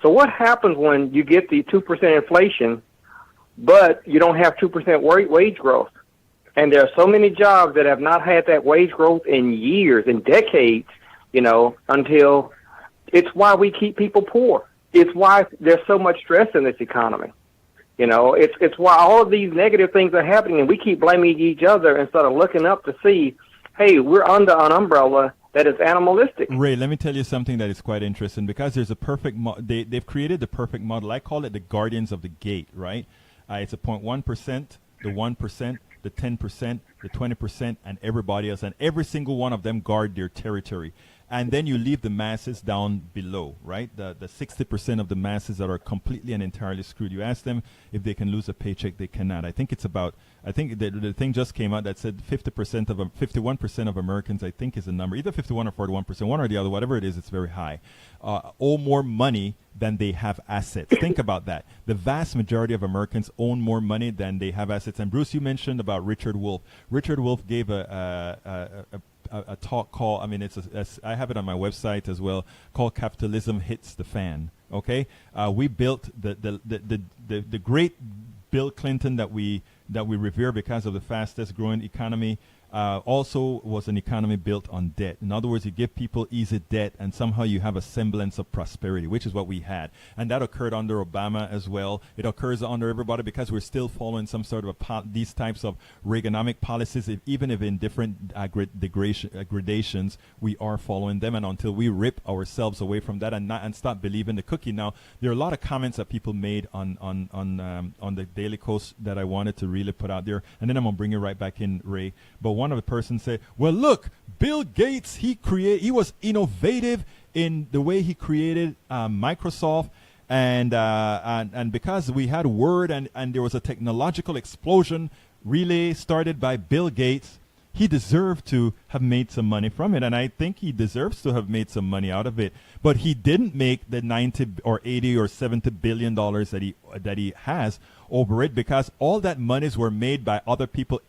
So what happens when you get the 2% inflation, but you don't have 2% wage growth? And there are so many jobs that have not had that wage growth in years, in decades, until it's why we keep people poor. It's why there's so much stress in this economy. It's why all of these negative things are happening, and we keep blaming each other instead of looking up to see, hey, we're under an umbrella that is animalistic.
Ray, let me tell you something that is quite interesting because there's a perfect they've created the perfect model. I call it the guardians of the gate, right? It's a 0.1%, the 1%, the 10%, the 20%, and everybody else, and every single one of them guard their territory. And then you leave the masses down below, right? The 60% of the masses that are completely and entirely screwed. You ask them if they can lose a paycheck, they cannot. I think the thing just came out that said 51% of Americans, I think is the number, either 51 or 41%, one or the other, whatever it is, it's very high, owe more money than they have assets. Think about that. The vast majority of Americans own more money than they have assets. And Bruce, you mentioned about Richard Wolff. Richard Wolff gave a talk called, I have it on my website as well, called Capitalism Hits the Fan. Okay, we built the great Bill Clinton that we revere because of the fastest growing economy. Also was an economy built on debt. In other words, you give people easy debt and somehow you have a semblance of prosperity, which is what we had. And that occurred under Obama as well. It occurs under everybody because we're still following some sort of these types of Reaganomic policies, even if in different gradations, we are following them. And until we rip ourselves away from that and stop believing the cookie. Now, there are a lot of comments that people made on the Daily Kos that I wanted to really put out there. And then I'm going to bring you right back in, Ray. But one of the persons said, well, look, Bill Gates, he was innovative in the way he created Microsoft. And because we had Word and there was a technological explosion really started by Bill Gates, he deserved to have made some money from it. And I think he deserves to have made some money out of it. But he didn't make the 90 or 80 or 70 billion dollars that he has over it, because all that monies were made by other people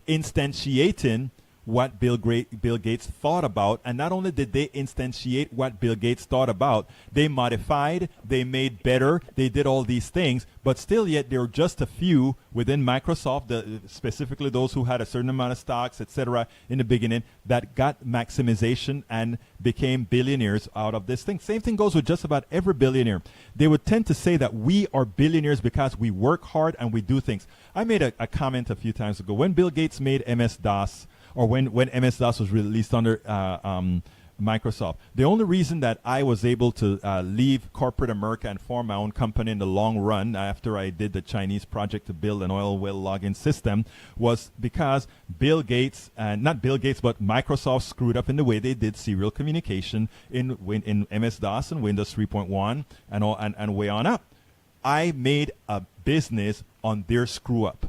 instantiating what Bill Gates thought about. And not only did they instantiate what Bill Gates thought about, they modified, they made better, they did all these things, but still yet there were just a few within Microsoft, specifically those who had a certain amount of stocks, etc., in the beginning, that got maximization and became billionaires out of this thing. Same thing goes with just about every billionaire. They would tend to say that we are billionaires because we work hard and we do things. I made a comment a few times ago. When Bill Gates made MS-DOS, or when MS-DOS was released under Microsoft, the only reason that I was able to leave corporate America and form my own company in the long run after I did the Chinese project to build an oil well logging system was because Bill Gates, not Bill Gates, but Microsoft screwed up in the way they did serial communication in MS-DOS and Windows 3.1 and way on up. I made a business on their screw up.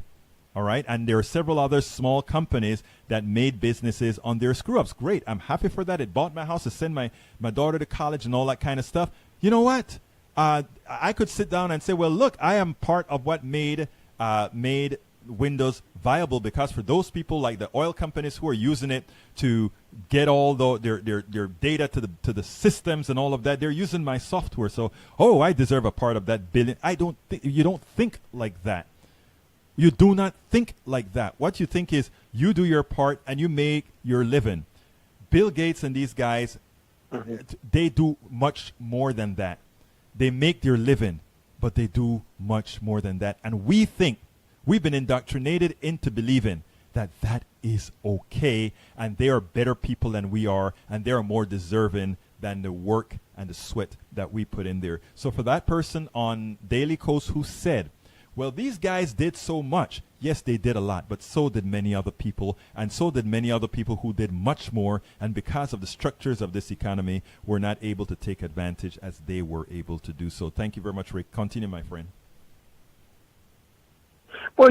All right. And there are several other small companies that made businesses on their screw ups. Great. I'm happy for that. It bought my house to send my daughter to college and all that kind of stuff. You know what? I could sit down and say, well, look, I am part of what made Windows viable, because for those people like the oil companies who are using it to get all their data to the systems and all of that, they're using my software. So, I deserve a part of that billion. You don't think like that. You do not think like that. What you think is you do your part and you make your living. Bill Gates and these guys, they do much more than that. They make their living, but they do much more than that. And we think, we've been indoctrinated into believing that that is okay, and they are better people than we are, and they are more deserving than the work and the sweat that we put in there. So for that person on Daily Kos who said, well, these guys did so much. Yes, they did a lot, but so did many other people, and so did many other people who did much more, and because of the structures of this economy, were not able to take advantage as they were able to do so. Thank you very much, Rick. Continue, my friend.
Well,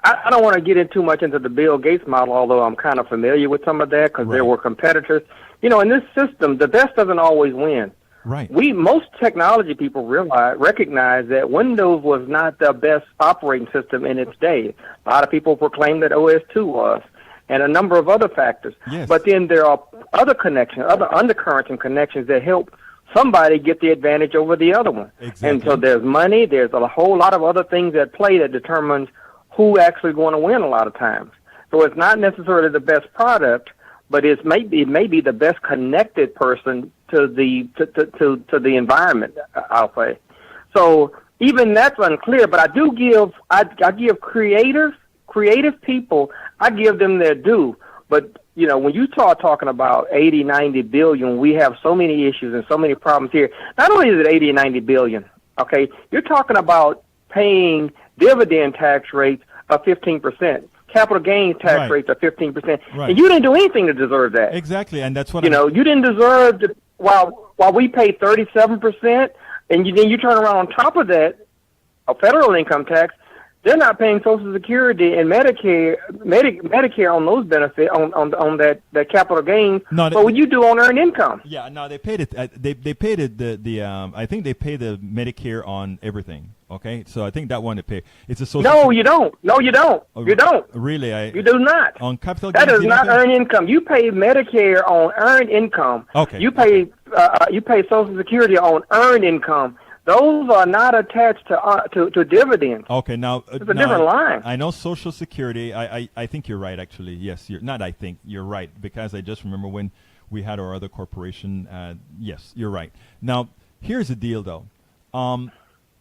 I don't want to get in too much into the Bill Gates model, although I'm kind of familiar with some of that because there were competitors. In this system, the best doesn't always win.
Right.
Most technology people recognize that Windows was not the best operating system in its day. A lot of people proclaim that OS2 was, and a number of other factors.
Yes.
But then there are other connections, other undercurrents and connections that help somebody get the advantage over the other one.
Exactly.
And so there's money, there's a whole lot of other things at play that determines who actually going to win a lot of times. So it's not necessarily the best product, but it may be the best connected person to the environment, I'll say. So even that's unclear, but I give creative people, I give them their due. But when you start talking about 80, 90 billion, we have so many issues and so many problems here. Not only is it 80 and 90 billion, okay, you're talking about paying dividend tax rates of 15%. Capital gains tax rates of 15%, and you didn't do anything to deserve that.
Exactly, and that's what
you didn't deserve while we pay 37%, and then you turn around on top of that, a federal income tax. They're not paying Social Security and Medicare on those benefits on that capital gains. No, but what you do on earned income?
Yeah, no, they paid it. They paid it. I think they pay the Medicare on everything. Okay, so I think that one they pay. It's a social.
No, you don't. No, you don't. You don't.
Really,
you do not.
On capital gains,
that is not earned income. You pay Medicare on earned income.
Okay.
You pay Social Security on earned income. Those are not attached to dividends.
Okay, now
it's a different line.
I know Social Security. I think you're right. Actually, yes, you're right, because I just remember when we had our other corporation. Yes, you're right. Now here's the deal, though.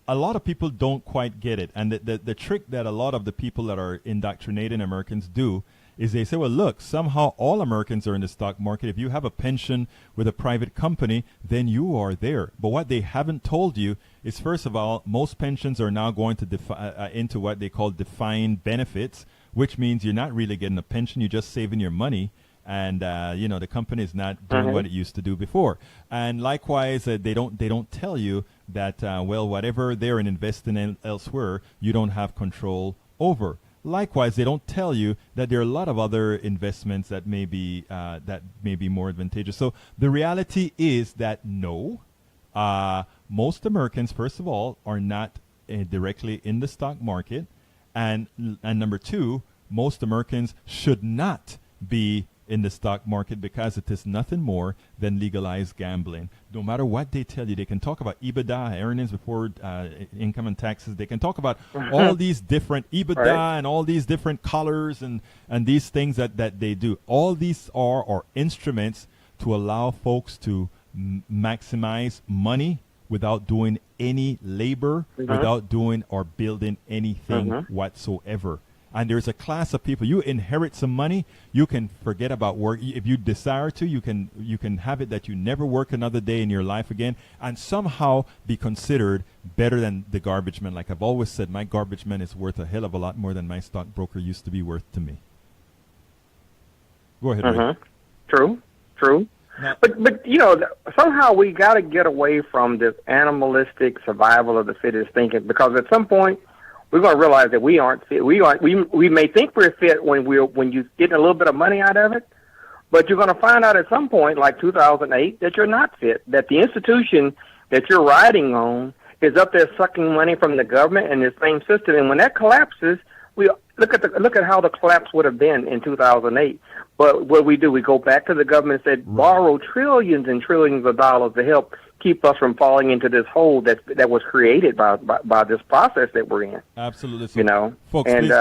A lot of people don't quite get it, and the trick that a lot of the people that are indoctrinating Americans do is they say, well, look, somehow all Americans are in the stock market. If you have a pension with a private company, then you are there. But what they haven't told you is, first of all, most pensions are now going to into what they call defined benefits, which means you're not really getting a pension. You're just saving your money. And the company is not doing what it used to do before. And likewise, they don't tell you that whatever they're investing in elsewhere, you don't have control over. Likewise, they don't tell you that there are a lot of other investments that may be more advantageous. So the reality is that no, most Americans, first of all, are not directly in the stock market, and number two, most Americans should not be in the stock market, because it is nothing more than legalized gambling. No matter what they tell you, they can talk about EBITDA, earnings before income and taxes. They can talk about all these different EBITDA and all these different colors and these things that they do. All these are instruments to allow folks to maximize money without doing any labor, without doing or building anything whatsoever. And there's a class of people. You inherit some money, you can forget about work. If you desire to, you can have it that you never work another day in your life again, and somehow be considered better than the garbage man. Like I've always said, my garbage man is worth a hell of a lot more than my stockbroker used to be worth to me. Go ahead, Ray.
True. Now, but somehow we got to get away from this animalistic survival of the fittest thinking, because at some point we're going to realize that we aren't fit. We may think we're fit when you get a little bit of money out of it, but you're going to find out at some point, like 2008, that you're not fit. That the institution that you're riding on is up there sucking money from the government and the same system. And when that collapses, we look at how the collapse would have been in 2008. But what we do, we go back to the government and say, borrow trillions and trillions of dollars to help keep us from falling into this hole that was created by this process that we're in.
Absolutely. So, folks,
and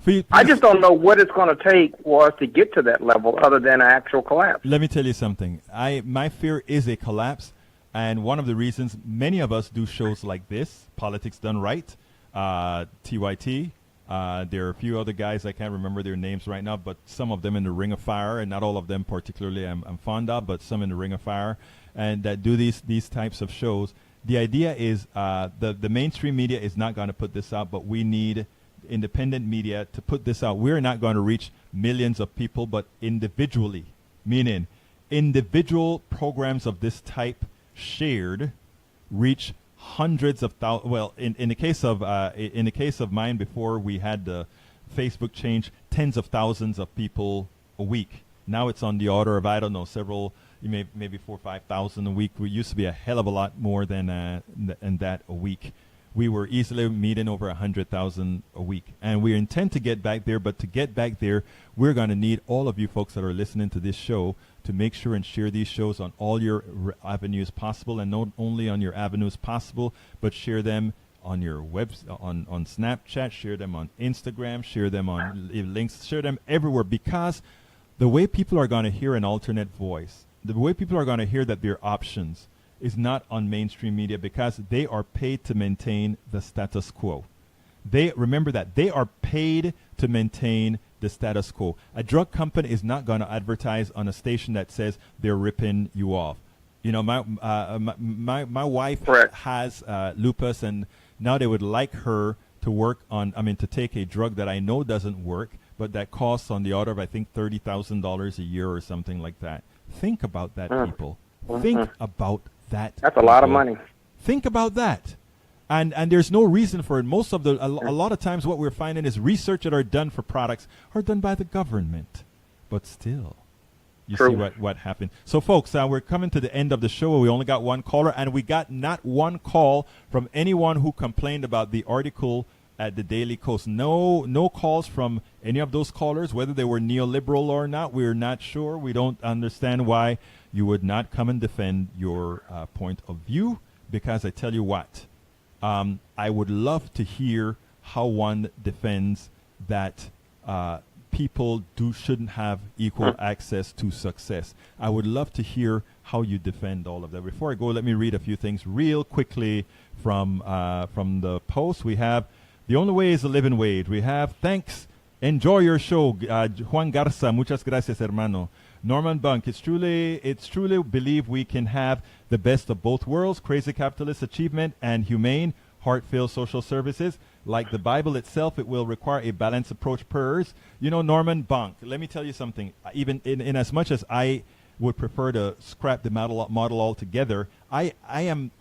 please,
I just don't know what it's going to take for us to get to that level other than an actual collapse.
Let me tell you something. My fear is a collapse, and one of the reasons many of us do shows like this, Politics Done Right, TYT. There are a few other guys, I can't remember their names right now, but some of them in the Ring of Fire, and not all of them particularly I'm fond of, but some in the Ring of Fire, and that do these types of shows. The idea is the mainstream media is not going to put this out, but we need independent media to put this out. We're not going to reach millions of people, but individually, meaning individual programs of this type shared reach hundreds of thousands. Well, in the case of mine, before we had the Facebook change, tens of thousands of people a week. Now it's on the order of, I don't know, several, maybe 4,000 or 5,000 a week. We used to be a hell of a lot more than that a week. We were easily meeting over 100,000 a week, and we intend to get back there. But to get back there, we're going to need all of you folks that are listening to this show to make sure and share these shows on all your avenues possible, and not only on your avenues possible, but share them on your on Snapchat, share them on Instagram, share them on links, share them everywhere, because the way people are going to hear an alternate voice, the way people are going to hear that there are options is not on mainstream media, because they are paid to maintain the status quo. Remember that they are paid to maintain the status quo. A drug company is not going to advertise on a station that says they're ripping you off. You know, my wife has lupus, and now they would like her to work on, to take a drug that I know doesn't work, but that costs on the order of, I think, $30,000 a year or something like that. Think about that, people. Think about that.
That's a lot of money.
Think about that. And there's no reason for it. A lot of times what we're finding is research that are done for products are done by the government. But still, you see what happened. So, folks, we're coming to the end of the show. We only got one caller, and we got not one call from anyone who complained about the article at the Daily Kos. No calls from any of those callers, whether they were neoliberal or not. We're not sure. We don't understand why you would not come and defend your point of view, because I tell you what, I would love to hear how one defends that people shouldn't have equal access to success. I would love to hear how you defend all of that. Before I go, let me read a few things real quickly from the post. We have, the only way is the living wage. We have, thanks, enjoy your show, Juan Garza, muchas gracias, hermano. Norman Bunk, it's truly believe we can have the best of both worlds, crazy capitalist achievement and humane, heart-filled social services. Like the Bible itself, it will require a balanced approach. Prayers. You know, Norman Bunk, let me tell you something. Even in as much as I would prefer to scrap the model altogether, I am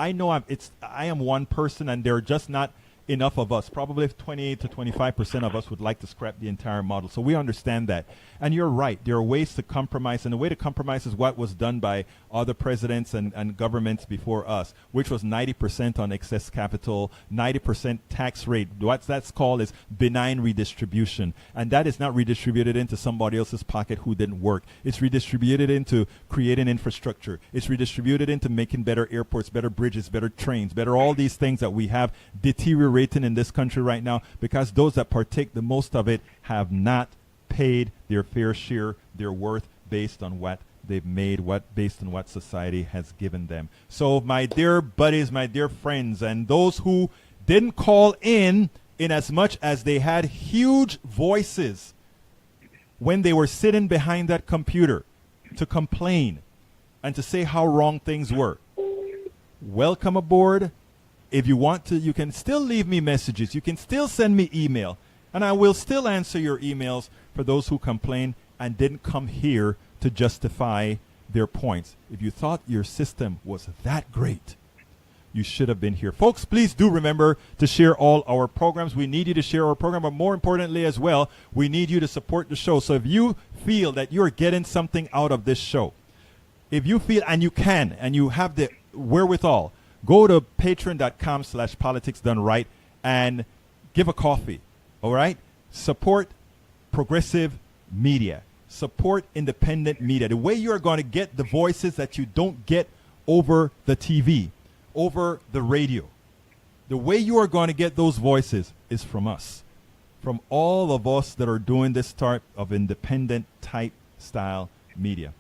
one person, and there are just not enough of us. Probably 20 to 25% of us would like to scrap the entire model. So we understand that. And you're right. There are ways to compromise. And the way to compromise is what was done by other presidents and governments before us, which was 90% on excess capital, 90% tax rate. What that's called is benign redistribution. And that is not redistributed into somebody else's pocket who didn't work. It's redistributed into creating infrastructure. It's redistributed into making better airports, better bridges, better trains, better all these things that we have deteriorating in this country right now, because those that partake the most of it have not paid their fair share, their worth, based on what they've made, based on what society has given them. So, my dear buddies, my dear friends, and those who didn't call in as much as they had huge voices when they were sitting behind that computer to complain and to say how wrong things were, welcome aboard. If you want to, you can still leave me messages. You can still send me email, and I will still answer your emails for those who complain and didn't come here to justify their points. If you thought your system was that great, you should have been here. Folks, please do remember to share all our programs. We need you to share our program, but more importantly as well, we need you to support the show. So if you feel that you're getting something out of this show, if you feel, and you can, and you have the wherewithal, go to patreon.com/politicsdoneright and give a coffee, all right? Support progressive media. Support independent media. The way you are going to get the voices that you don't get over the TV, over the radio, the way you are going to get those voices is from us, from all of us that are doing this type of independent type style media.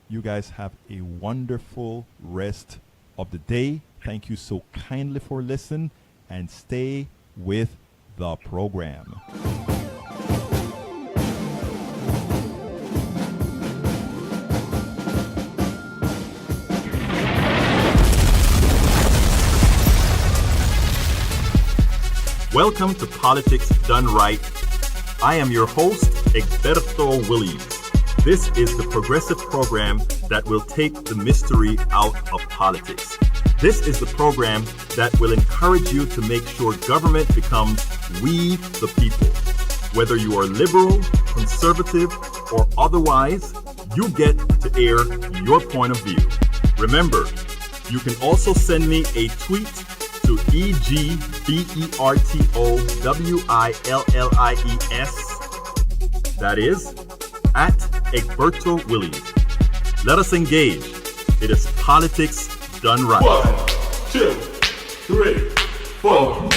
You guys have a wonderful rest of the day. Thank you so kindly for listening, and stay with the program.
Welcome to Politics Done Right. I am your host, Egberto Williams. This is the progressive program that will take the mystery out of politics. This is the program that will encourage you to make sure government becomes we the people. Whether you are liberal, conservative, or otherwise, you get to air your point of view. Remember, you can also send me a tweet to EGBERTOWILLIES, that is, at Egberto Williams. Let us engage. It is politics done right.
1, 2, 3, 4.